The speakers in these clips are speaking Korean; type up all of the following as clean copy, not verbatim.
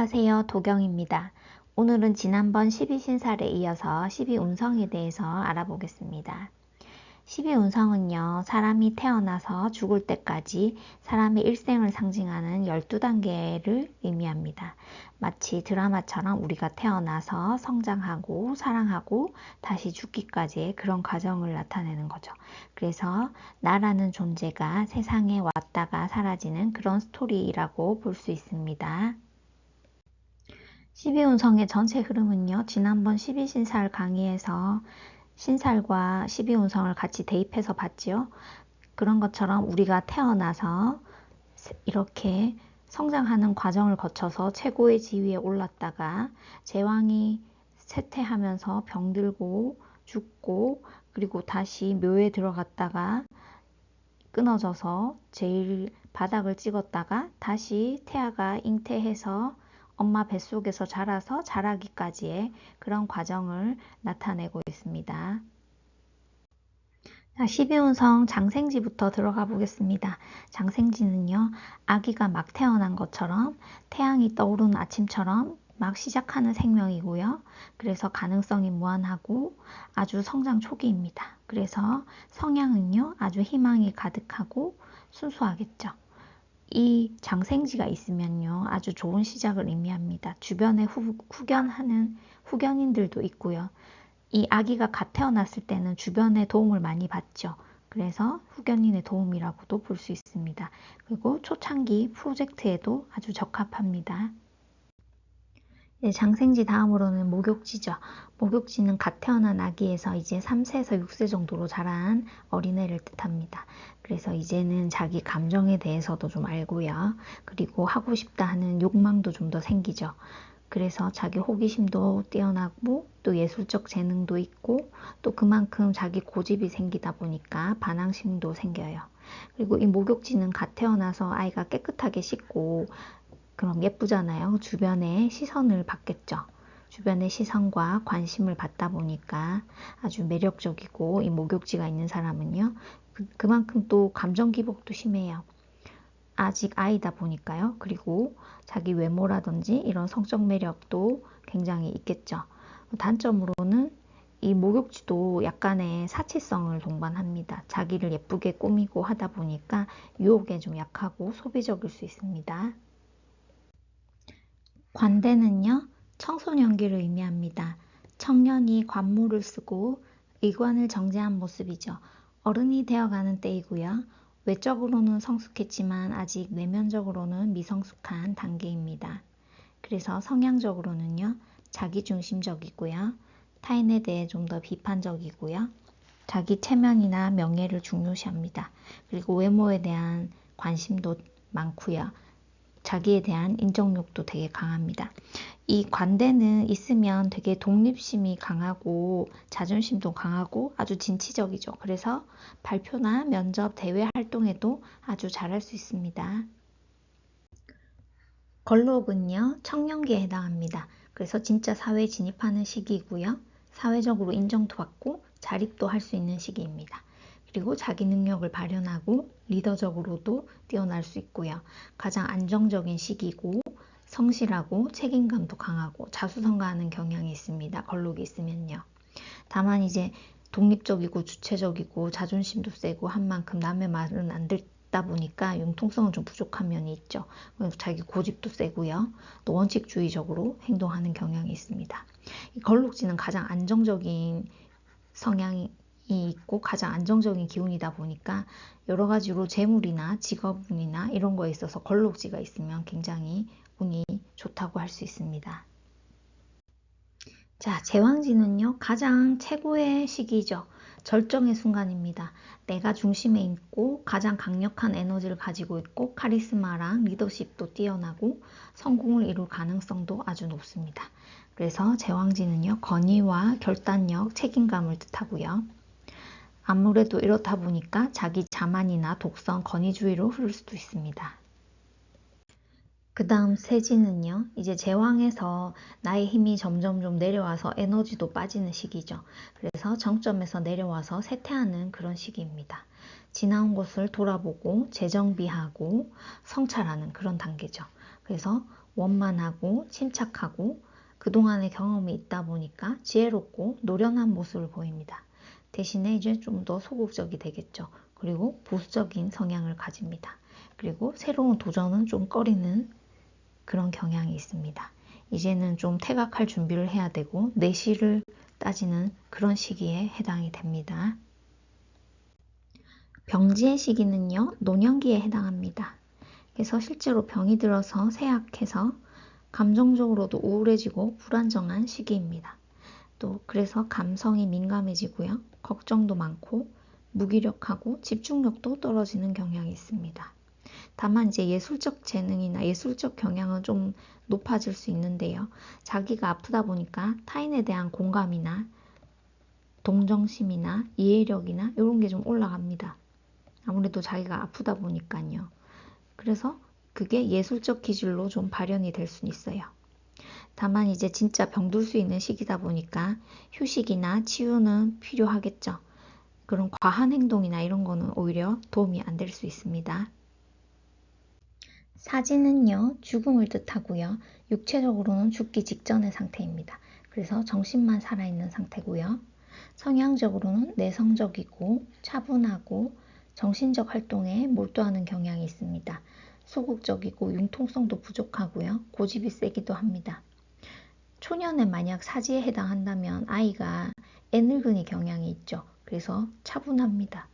안녕하세요. 도경입니다. 오늘은 지난번 12신살에 이어서 12운성에 대해서 알아보겠습니다. 12운성은요, 사람이 태어나서 죽을 때까지 사람의 일생을 상징하는 12단계를 의미합니다. 마치 드라마처럼 우리가 태어나서 성장하고 사랑하고 다시 죽기까지의 그런 과정을 나타내는 거죠. 그래서 나라는 존재가 세상에 왔다가 사라지는 그런 스토리라고 볼 수 있습니다. 12운성의 전체 흐름은요, 지난번 12신살 강의에서 신살과 12운성을 같이 대입해서 봤지요. 그런 것처럼 우리가 태어나서 이렇게 성장하는 과정을 거쳐서 최고의 지위에 올랐다가 제왕이 쇠퇴하면서 병들고 죽고 그리고 다시 묘에 들어갔다가 끊어져서 제일 바닥을 찍었다가 다시 태아가 잉태해서 엄마 뱃속에서 자라서 자라기까지의 그런 과정을 나타내고 있습니다. 자, 12운성 장생지부터 들어가 보겠습니다. 장생지는요, 아기가 막 태어난 것처럼 태양이 떠오르는 아침처럼 막 시작하는 생명이고요. 그래서 가능성이 무한하고 아주 성장 초기입니다. 그래서 성향은요, 아주 희망이 가득하고 순수하겠죠. 이 장생지가 있으면요, 아주 좋은 시작을 의미합니다. 주변에 후견하는 후견인들도 있고요. 이 아기가 갓 태어났을 때는 주변의 도움을 많이 받죠. 그래서 후견인의 도움이라고도 볼 수 있습니다. 그리고 초창기 프로젝트에도 아주 적합합니다. 장생지 다음으로는 목욕지죠. 목욕지는 갓 태어난 아기에서 이제 3세에서 6세 정도로 자란 어린애를 뜻합니다. 그래서 이제는 자기 감정에 대해서도 좀 알고요. 그리고 하고 싶다 하는 욕망도 좀 더 생기죠. 그래서 자기 호기심도 뛰어나고 또 예술적 재능도 있고 또 그만큼 자기 고집이 생기다 보니까 반항심도 생겨요. 그리고 이 목욕지는 갓 태어나서 아이가 깨끗하게 씻고 그럼 예쁘잖아요. 주변의 시선을 받겠죠. 주변의 시선과 관심을 받다 보니까 아주 매력적이고 이 목욕지가 있는 사람은요. 그만큼 또 감정 기복도 심해요. 아직 아이다 보니까요. 그리고 자기 외모라든지 이런 성적 매력도 굉장히 있겠죠. 단점으로는 이 목욕지도 약간의 사치성을 동반합니다. 자기를 예쁘게 꾸미고 하다 보니까 유혹에 좀 약하고 소비적일 수 있습니다. 관대는요, 청소년기를 의미합니다. 청년이 관모를 쓰고 의관을 정제한 모습이죠. 어른이 되어가는 때이고요. 외적으로는 성숙했지만 아직 내면적으로는 미성숙한 단계입니다. 그래서 성향적으로는요, 자기중심적이고요. 타인에 대해 좀 더 비판적이고요. 자기 체면이나 명예를 중요시합니다. 그리고 외모에 대한 관심도 많고요. 자기에 대한 인정욕도 되게 강합니다. 이 관대는 있으면 되게 독립심이 강하고 자존심도 강하고 아주 진취적이죠. 그래서 발표나 면접, 대외 활동에도 아주 잘할 수 있습니다. 걸록은요, 청년기에 해당합니다. 그래서 진짜 사회에 진입하는 시기이고요. 사회적으로 인정도 받고 자립도 할 수 있는 시기입니다. 그리고 자기 능력을 발현하고 리더적으로도 뛰어날 수 있고요. 가장 안정적인 시기고 성실하고 책임감도 강하고 자수성가하는 경향이 있습니다. 걸록이 있으면요. 다만 이제 독립적이고 주체적이고 자존심도 세고 한 만큼 남의 말은 안 듣다 보니까 융통성은 좀 부족한 면이 있죠. 자기 고집도 세고요. 또 원칙주의적으로 행동하는 경향이 있습니다. 이 걸록지는 가장 안정적인 성향이 있고 가장 안정적인 기운이다 보니까 여러 가지로 재물이나 직업운이나 이런 거에 있어서 걸록지가 있으면 굉장히 운이 좋다고 할 수 있습니다. 자, 제왕지는요, 가장 최고의 시기죠. 절정의 순간입니다. 내가 중심에 있고 가장 강력한 에너지를 가지고 있고 카리스마랑 리더십도 뛰어나고 성공을 이룰 가능성도 아주 높습니다. 그래서 제왕지는요, 권위와 결단력, 책임감을 뜻하고요. 아무래도 이렇다 보니까 자기 자만이나 독선, 권위주의로 흐를 수도 있습니다. 그 다음 세지는요, 이제 제왕에서 나의 힘이 점점 좀 내려와서 에너지도 빠지는 시기죠. 그래서 정점에서 내려와서 쇠퇴하는 그런 시기입니다. 지나온 것을 돌아보고 재정비하고 성찰하는 그런 단계죠. 그래서 원만하고 침착하고 그동안의 경험이 있다 보니까 지혜롭고 노련한 모습을 보입니다. 대신에 이제 좀 더 소극적이 되겠죠. 그리고 보수적인 성향을 가집니다. 그리고 새로운 도전은 좀 꺼리는 그런 경향이 있습니다. 이제는 좀 퇴각할 준비를 해야 되고 내실을 따지는 그런 시기에 해당이 됩니다. 병지의 시기는요, 노년기에 해당합니다. 그래서 실제로 병이 들어서 쇠약해서 감정적으로도 우울해지고 불안정한 시기입니다. 또 그래서 감성이 민감해지고요, 걱정도 많고 무기력하고 집중력도 떨어지는 경향이 있습니다. 다만 이제 예술적 재능이나 예술적 경향은 좀 높아질 수 있는데요. 자기가 아프다 보니까 타인에 대한 공감이나 동정심이나 이해력이나 이런 게 좀 올라갑니다. 아무래도 자기가 아프다 보니까요. 그래서 그게 예술적 기질로 좀 발현이 될 수 있어요. 다만 이제 진짜 병들 수 있는 시기다 보니까 휴식이나 치유는 필요하겠죠. 그런 과한 행동이나 이런 거는 오히려 도움이 안 될 수 있습니다. 사진은요, 죽음을 뜻하고요. 육체적으로는 죽기 직전의 상태입니다. 그래서 정신만 살아있는 상태고요. 성향적으로는 내성적이고 차분하고 정신적 활동에 몰두하는 경향이 있습니다. 소극적이고 융통성도 부족하고요. 고집이 세기도 합니다. 초년에 만약 사지에 해당한다면 아이가 애늙은이 경향이 있죠. 그래서 차분합니다.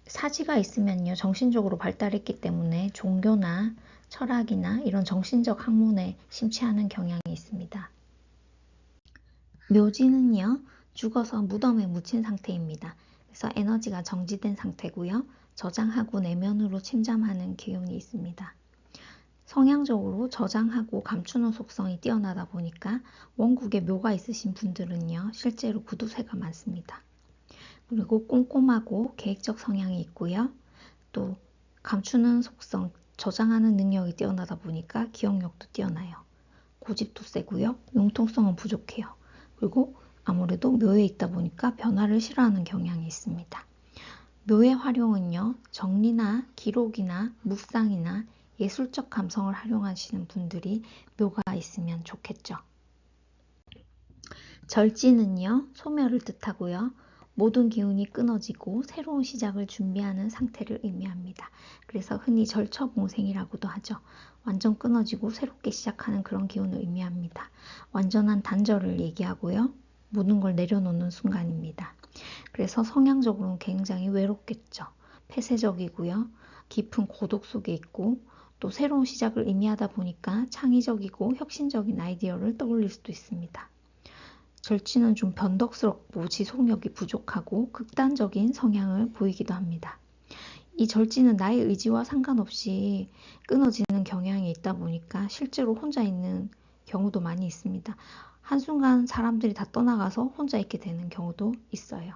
사지가 있으면요, 정신적으로 발달했기 때문에 종교나 철학이나 이런 정신적 학문에 심취하는 경향이 있습니다. 묘지는요, 죽어서 무덤에 묻힌 상태입니다. 그래서 에너지가 정지된 상태고요. 저장하고 내면으로 침잠하는 기운이 있습니다. 성향적으로 저장하고 감추는 속성이 뛰어나다 보니까 원국에 묘가 있으신 분들은요, 실제로 구두쇠가 많습니다. 그리고 꼼꼼하고 계획적 성향이 있고요. 또 감추는 속성, 저장하는 능력이 뛰어나다 보니까 기억력도 뛰어나요. 고집도 세고요. 융통성은 부족해요. 그리고 아무래도 묘에 있다 보니까 변화를 싫어하는 경향이 있습니다. 묘의 활용은요, 정리나 기록이나 묵상이나 예술적 감성을 활용하시는 분들이 묘가 있으면 좋겠죠. 절지는요, 소멸을 뜻하고요. 모든 기운이 끊어지고 새로운 시작을 준비하는 상태를 의미합니다. 그래서 흔히 절처봉생이라고도 하죠. 완전 끊어지고 새롭게 시작하는 그런 기운을 의미합니다. 완전한 단절을 얘기하고요. 모든 걸 내려놓는 순간입니다. 그래서 성향적으로는 굉장히 외롭겠죠. 폐쇄적이고요. 깊은 고독 속에 있고 또 새로운 시작을 의미하다 보니까 창의적이고 혁신적인 아이디어를 떠올릴 수도 있습니다. 절지는 좀 변덕스럽고 지속력이 부족하고 극단적인 성향을 보이기도 합니다. 이 절지는 나의 의지와 상관없이 끊어지는 경향이 있다 보니까 실제로 혼자 있는 경우도 많이 있습니다. 한순간 사람들이 다 떠나가서 혼자 있게 되는 경우도 있어요.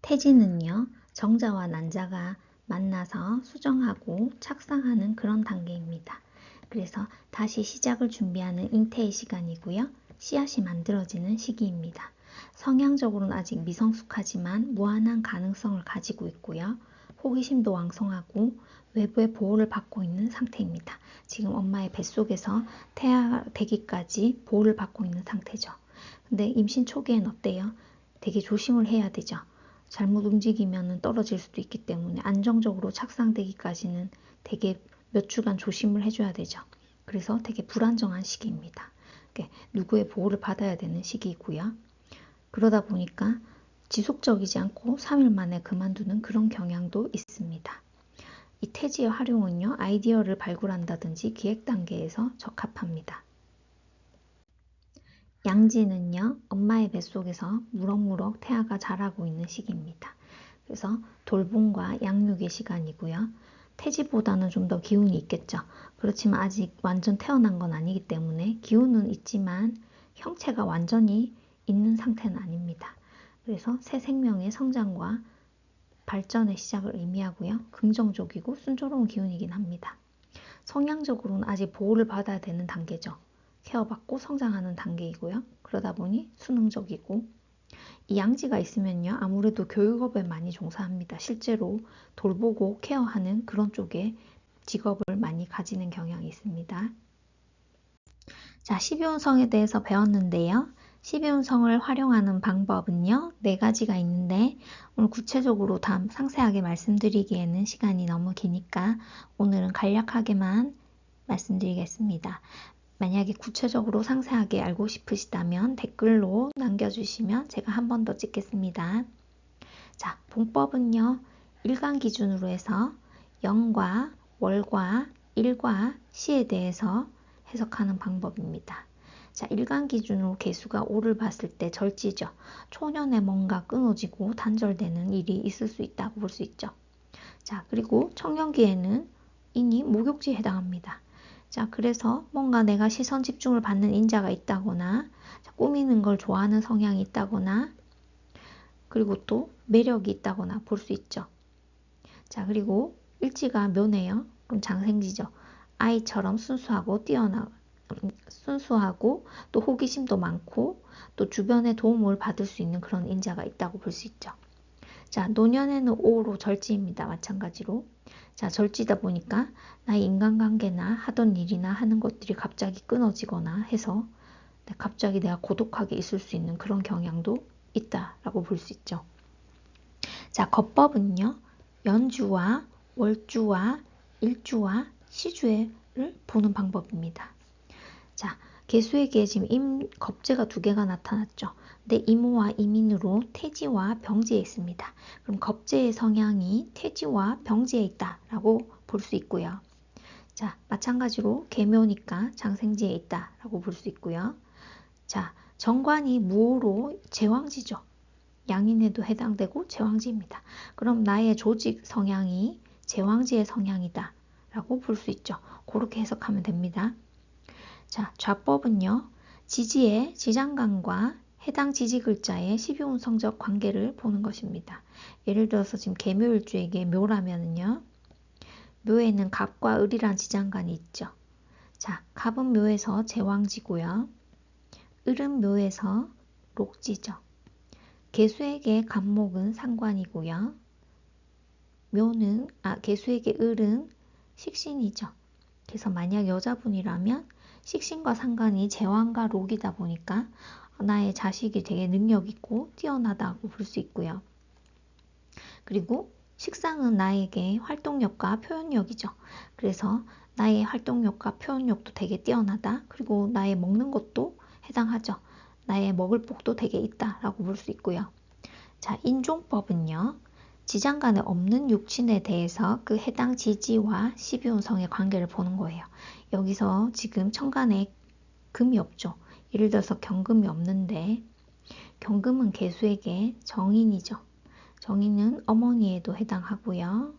태지는요, 정자와 난자가 만나서 수정하고 착상하는 그런 단계입니다. 그래서 다시 시작을 준비하는 잉태의 시간이고요. 씨앗이 만들어지는 시기입니다. 성향적으로는 아직 미성숙하지만 무한한 가능성을 가지고 있고요. 호기심도 왕성하고 외부의 보호를 받고 있는 상태입니다. 지금 엄마의 뱃속에서 태아되기까지 보호를 받고 있는 상태죠. 근데 임신 초기엔 어때요? 되게 조심을 해야 되죠. 잘못 움직이면 떨어질 수도 있기 때문에 안정적으로 착상되기까지는 되게 몇 주간 조심을 해줘야 되죠. 그래서 되게 불안정한 시기입니다. 누구의 보호를 받아야 되는 시기이고요. 그러다 보니까 지속적이지 않고 3일 만에 그만두는 그런 경향도 있습니다. 이 태지의 활용은요, 아이디어를 발굴한다든지 기획 단계에서 적합합니다. 양지는요, 엄마의 뱃속에서 무럭무럭 태아가 자라고 있는 시기입니다. 그래서 돌봄과 양육의 시간이고요. 태지보다는 좀 더 기운이 있겠죠. 그렇지만 아직 완전 태어난 건 아니기 때문에 기운은 있지만 형체가 완전히 있는 상태는 아닙니다. 그래서 새 생명의 성장과 발전의 시작을 의미하고요. 긍정적이고 순조로운 기운이긴 합니다. 성향적으로는 아직 보호를 받아야 되는 단계죠. 케어받고 성장하는 단계이고요. 그러다 보니 수능적이고 이 양지가 있으면요, 아무래도 교육업에 많이 종사합니다. 실제로 돌보고 케어하는 그런 쪽에 직업을 많이 가지는 경향이 있습니다. 자, 12운성에 대해서 배웠는데요. 12운성을 활용하는 방법은요, 4가지가 있는데 오늘 구체적으로 상세하게 말씀드리기에는 시간이 너무 기니까 오늘은 간략하게만 말씀드리겠습니다. 만약에 구체적으로 상세하게 알고 싶으시다면 댓글로 남겨주시면 제가 한 번 더 찍겠습니다. 자, 봉법은요, 일간 기준으로 해서 영과 월과 일과 시에 대해서 해석하는 방법입니다. 자, 일간 기준으로 개수가 5를 봤을 때 절지죠. 초년에 뭔가 끊어지고 단절되는 일이 있을 수 있다고 볼 수 있죠. 자, 그리고 청년기에는 인이 목욕지에 해당합니다. 자, 그래서 뭔가 내가 시선 집중을 받는 인자가 있다거나, 자, 꾸미는 걸 좋아하는 성향이 있다거나, 그리고 또 매력이 있다거나 볼 수 있죠. 자, 그리고 일지가 묘네요. 그럼 장생지죠. 아이처럼 순수하고 또 호기심도 많고 또 주변의 도움을 받을 수 있는 그런 인자가 있다고 볼 수 있죠. 자, 노년에는 5로 절지입니다. 마찬가지로. 자, 절지다 보니까 나의 인간관계나 하던 일이나 하는 것들이 갑자기 끊어지거나 해서 갑자기 내가 고독하게 있을 수 있는 그런 경향도 있다라고 볼 수 있죠. 자, 거법은요, 연주와 월주와 일주와 시주를 보는 방법입니다. 자, 개수에게 지금 겁재가 2개가 나타났죠. 근데 이모와 이민으로 태지와 병지에 있습니다. 그럼 겁재의 성향이 태지와 병지에 있다라고 볼 수 있고요. 자, 마찬가지로 계묘니까 장생지에 있다라고 볼 수 있고요. 자, 정관이 무호로 제왕지죠. 양인에도 해당되고 제왕지입니다. 그럼 나의 조직 성향이 제왕지의 성향이다 라고 볼 수 있죠. 그렇게 해석하면 됩니다. 자, 좌법은요, 지지의 지장간과 해당 지지 글자의 12운성적 관계를 보는 것입니다. 예를 들어서 지금 계묘일주에게 묘라면은요, 묘에는 갑과 을이란 지장간이 있죠. 자, 갑은 묘에서 제왕지고요. 을은 묘에서 록지죠. 개수에게 갑목은 상관이고요. 개수에게 을은 식신이죠. 그래서 만약 여자분이라면 식신과 상관이 제왕과 록이다 보니까 나의 자식이 되게 능력있고 뛰어나다고 볼 수 있고요. 그리고 식상은 나에게 활동력과 표현력이죠. 그래서 나의 활동력과 표현력도 되게 뛰어나다. 그리고 나의 먹는 것도 해당하죠. 나의 먹을 복도 되게 있다라고 볼 수 있고요. 자, 인종법은요, 지장간에 없는 육친에 대해서 그 해당 지지와 12운성의 관계를 보는 거예요. 여기서 지금 천간에 금이 없죠. 예를 들어서 경금이 없는데, 경금은 개수에게 정인이죠. 정인은 어머니에도 해당하고요.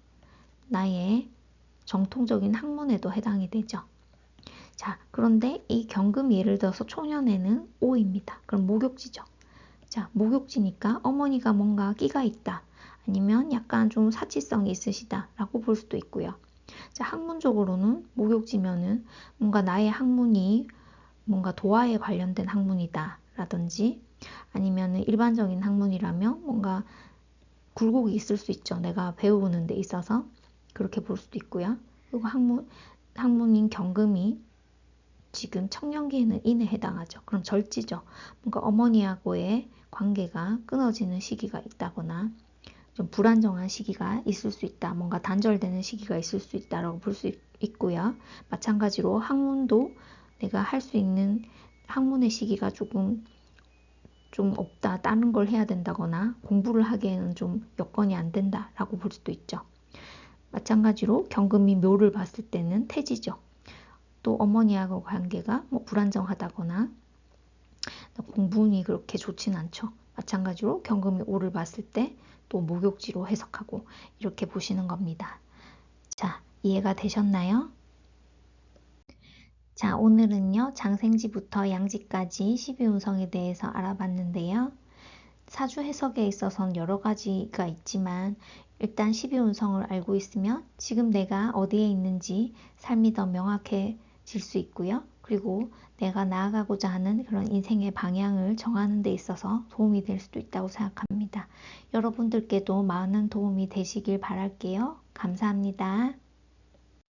나의 정통적인 학문에도 해당이 되죠. 자, 그런데 이 경금이 예를 들어서 초년에는 5입니다. 그럼 목욕지죠. 자, 목욕지니까 어머니가 뭔가 끼가 있다. 아니면 약간 좀 사치성이 있으시다 라고 볼 수도 있고요. 자, 학문적으로는 목욕지면은 뭔가 나의 학문이 뭔가 도화에 관련된 학문이다 라든지 아니면은 일반적인 학문이라면 뭔가 굴곡이 있을 수 있죠. 내가 배우는 데 있어서 그렇게 볼 수도 있고요. 그리고 학문인 경금이 지금 청년기에는 인에 해당하죠. 그럼 절지죠. 뭔가 어머니하고의 관계가 끊어지는 시기가 있다거나 좀 불안정한 시기가 있을 수 있다. 뭔가 단절되는 시기가 있을 수 있다라고 볼 수 있고요. 마찬가지로 학문도 내가 할 수 있는 학문의 시기가 좀 없다. 다른 걸 해야 된다거나 공부를 하기에는 좀 여건이 안 된다라고 볼 수도 있죠. 마찬가지로 경금이 묘를 봤을 때는 태지죠. 또 어머니하고 관계가 불안정하다거나 공분이 그렇게 좋진 않죠. 마찬가지로 경금이 오를 봤을 때 또 목욕지로 해석하고 이렇게 보시는 겁니다. 자, 이해가 되셨나요? 자, 오늘은요, 장생지부터 양지까지 12운성에 대해서 알아봤는데요. 사주 해석에 있어서는 여러 가지가 있지만 일단 12운성을 알고 있으면 지금 내가 어디에 있는지 삶이 더 명확해질 수 있고요. 그리고 내가 나아가고자 하는 그런 인생의 방향을 정하는 데 있어서 도움이 될 수도 있다고 생각합니다. 여러분들께도 많은 도움이 되시길 바랄게요. 감사합니다.